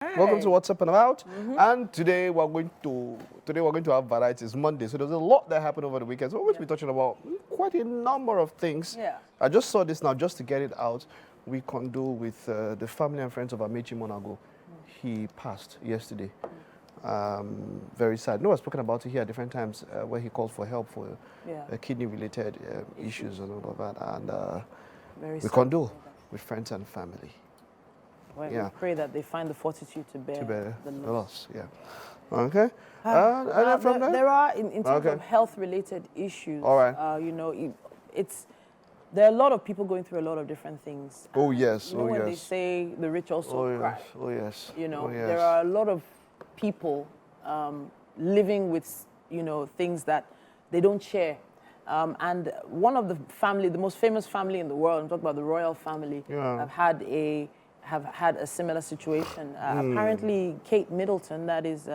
Hey. Welcome to What's Up and About. And today we're going to have varieties Monday. So there's a lot that happened over the weekend. So we're going to be touching about quite a number of things. Yeah. I just saw this now just to get it out. We condole with the family and friends of Amaechi Mounagor. He passed yesterday. Very sad. No, I've spoken about it here at different times where he called for help for kidney-related issues and all of that. And we condole with friends and family. Well, we pray that they find the fortitude to bear the loss. Yeah. Okay. And then from there are, in terms of health-related issues, all right. you know, there are a lot of people going through a lot of different things. Oh, yes. You know, when they say the rich also cry. Oh, yes. You know, oh, yes. there are a lot of people living with, you know, things that they don't share. And one of the most famous family in the world, I'm talking about the royal family, have had a similar situation. Apparently, Kate Middleton, that is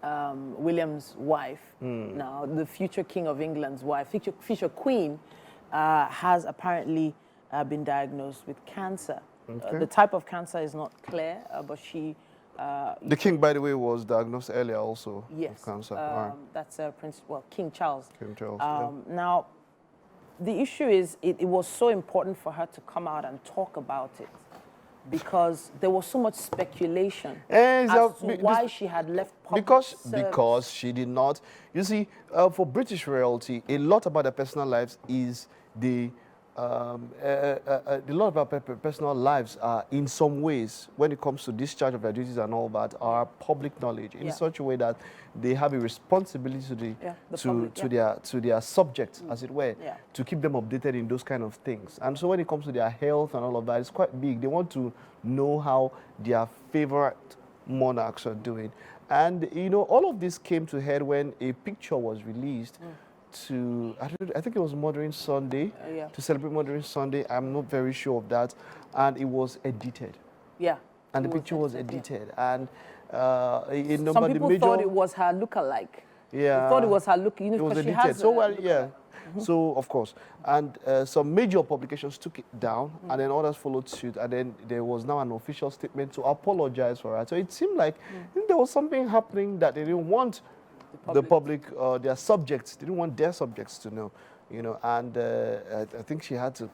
William's wife, now the future King of England's wife, future Queen, has apparently been diagnosed with cancer. Okay. The type of cancer is not clear, but she... the king, by the way, was diagnosed earlier also with cancer. That's King Charles. King Charles, Now, the issue is it was so important for her to come out and talk about it, because there was so much speculation as to why she had left public because she did not. You see, for British royalty, a lot about their personal lives is a lot of our personal lives are, in some ways, when it comes to discharge of their duties and all that, are public knowledge in such a way that they have a responsibility to their subjects, as it were, to keep them updated in those kind of things. And so when it comes to their health and all of that, it's quite big. They want to know how their favorite monarchs are doing. And, you know, all of this came to head when a picture was released to, I think it was Mothering Sunday, to celebrate Mothering Sunday. I'm not very sure of that. And it was edited. Yeah. And the picture was edited. And some people thought it was her look-alike. Yeah. They thought it was her look, you know, it was because she edited. has So, well, yeah. So, of course. And some major publications took it down, and then others followed suit. And then there was now an official statement to apologize for it. So it seemed like there was something happening that they didn't want the public, their subjects, they didn't want their subjects to know, you know, and I think she had to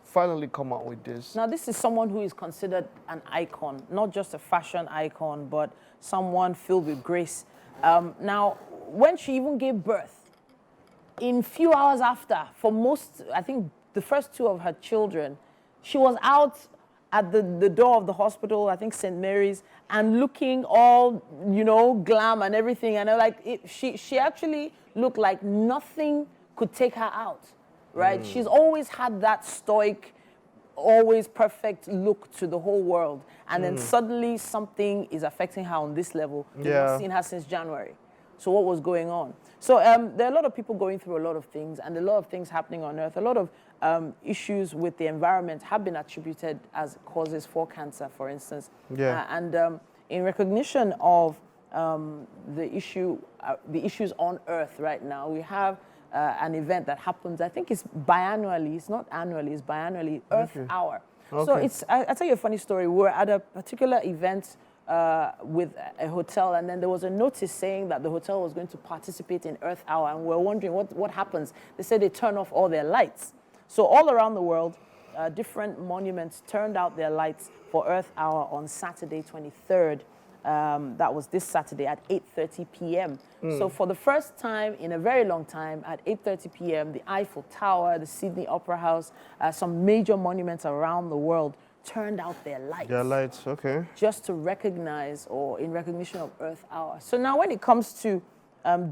finally come out with this. Now, this is someone who is considered an icon, not just a fashion icon, but someone filled with grace. Now, when she even gave birth, in few hours after, for most, I think the first two of her children, she was out at the door of the hospital, I think St. Mary's, and looking all, you know, glam and everything. And she actually looked like nothing could take her out, right? She's always had that stoic, always perfect look to the whole world. And then suddenly something is affecting her on this level. We've not seen her since January. So what was going on? So there are a lot of people going through a lot of things, and a lot of things happening on Earth. A lot of issues with the environment have been attributed as causes for cancer, for instance. And in recognition of the issues on Earth right now, we have an event that happens, I think it's biannually, it's not annually, it's biannually, Earth Hour. So I'll tell you a funny story. We were at a particular event with a hotel, and then there was a notice saying that the hotel was going to participate in Earth Hour, and we were wondering what happens. They said they turn off all their lights. So all around the world, different monuments turned out their lights for Earth Hour on Saturday 23rd. That was this Saturday at 8:30 p.m. So for the first time in a very long time, at 8:30 p.m., the Eiffel Tower, the Sydney Opera House, some major monuments around the world turned out their lights. Their lights, okay. Just to recognize, or in recognition of Earth Hour. So now when it comes to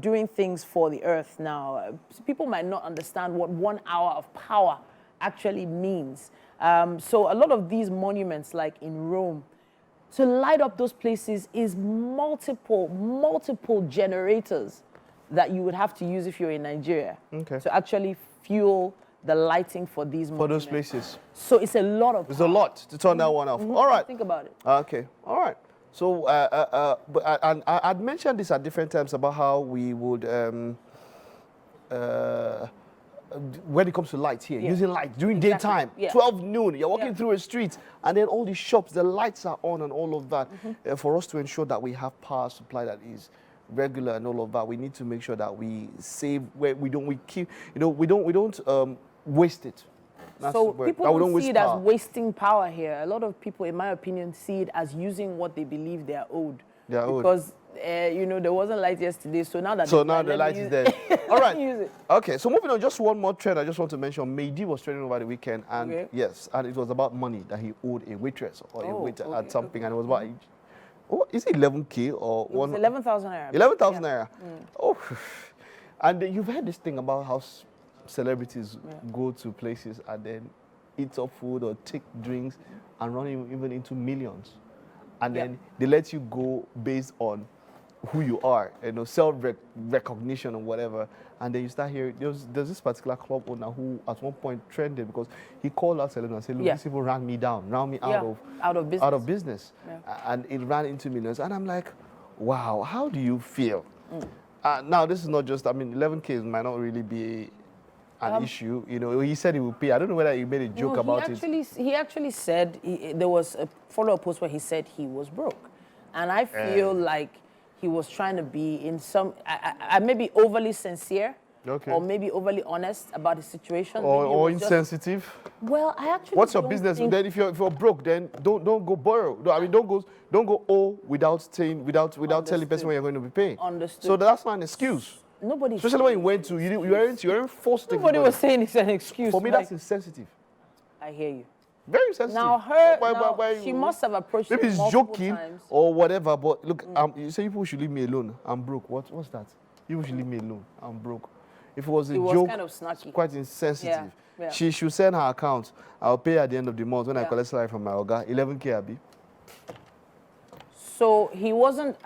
doing things for the Earth now, people might not understand what 1 hour of power actually means. So a lot of these monuments, like in Rome, to light up those places is multiple generators that you would have to use if you're in Nigeria to actually fuel the lighting for these monuments. For those places. So it's a lot of power. It's a lot to turn that one off. All right. Think about it. Okay. All right. So I'd mentioned this at different times about how we would when it comes to lights here, using lights during Exactly. daytime, Yeah. 12 noon, you're walking Yeah. through a street, and then all the shops, the lights are on and all of that. For us to ensure that we have power supply that is regular and all of that, we need to make sure that we save where we keep, we don't waste it. That's So where- people that we don't waste see it as power. wasting power here. A lot of people, in my opinion, see it as using what they believe they are owed. They are owed. Because, there wasn't light yesterday, so now that So there's now light, the let me light is use there. it. All right. Use it. Okay, so moving on, just one more trend I just want to mention. Meidi was trending over the weekend, and Okay. yes, and it was about money that he owed a waitress or a Oh, waiter okay, at something, and it was about, is it 11K or It was 11,000 naira. 11,000 Yeah. naira. Oh, and you've heard this thing about how celebrities go to places and then eat up food or take drinks and run even into millions, and then they let you go based on who you are, self-recognition or whatever. And then you start hearing, there's this particular club owner who at one point trended because he called out celebrities and said, look, these people ran me down, ran me out of business. Yeah. And it ran into millions. And I'm like, wow, how do you feel? Now, this is not just, 11K might not really be an issue. He said he would pay. I don't know whether he made a joke about it. He actually said, there was a follow-up post where he said he was broke. And I feel like he was trying to be in some, maybe overly sincere, or maybe overly honest about the situation. Or insensitive. Well, I actually What's your don't business? think- Then if you're broke, then don't go borrow. No, don't go owe without telling the person when you're going to be paying. Understood. So that's not an excuse. Nobody. Especially when you went to, you weren't forced to take Nobody the was money. saying it's an excuse. For me, that's insensitive. I hear you. Very insensitive. Now, she must have approached maybe him it's multiple joking times. or whatever, but look, you say people should leave me alone. I'm broke. What's that? People should leave me alone. I'm broke. If it was a It was joke, kind of snarky. it's quite insensitive. Yeah. She should send her account. I'll pay at the end of the month when I Yeah. collect salary from my Oga. 11K, Abi. So he wasn't,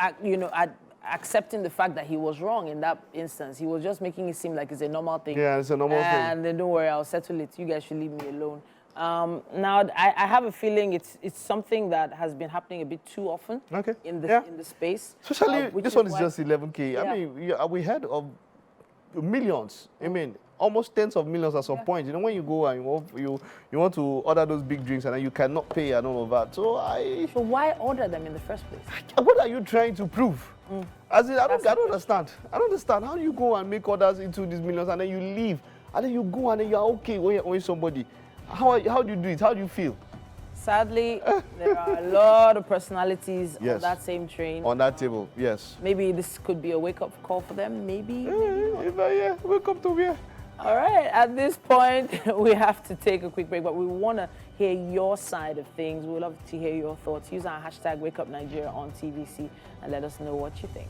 accepting the fact that he was wrong in that instance. He was just making it seem like it's a normal thing. Yeah, it's a normal thing. And then don't worry, I'll settle it. You guys should leave me alone. Now, I have a feeling it's something that has been happening a bit too often in the space. Especially, which this one is why- just 11K. Yeah. I mean, we heard of millions. I mean, almost tens of millions at some point. When you go and you want to order those big drinks and then you cannot pay and all of that. So why order them in the first place? what are you trying to prove? As in, I don't understand. I don't understand. How do you go and make orders into these millions and then you leave and then you go and then you're okay when you're owing somebody? How do you do it? How do you feel? Sadly, there are a lot of personalities Yes. on that same train. On that table, yes. Maybe this could be a wake-up call for them. Maybe. Welcome to here. All right, at this point, we have to take a quick break, but we want to hear your side of things. We'd love to hear your thoughts. Use our hashtag WakeUpNigeria on TVC and let us know what you think.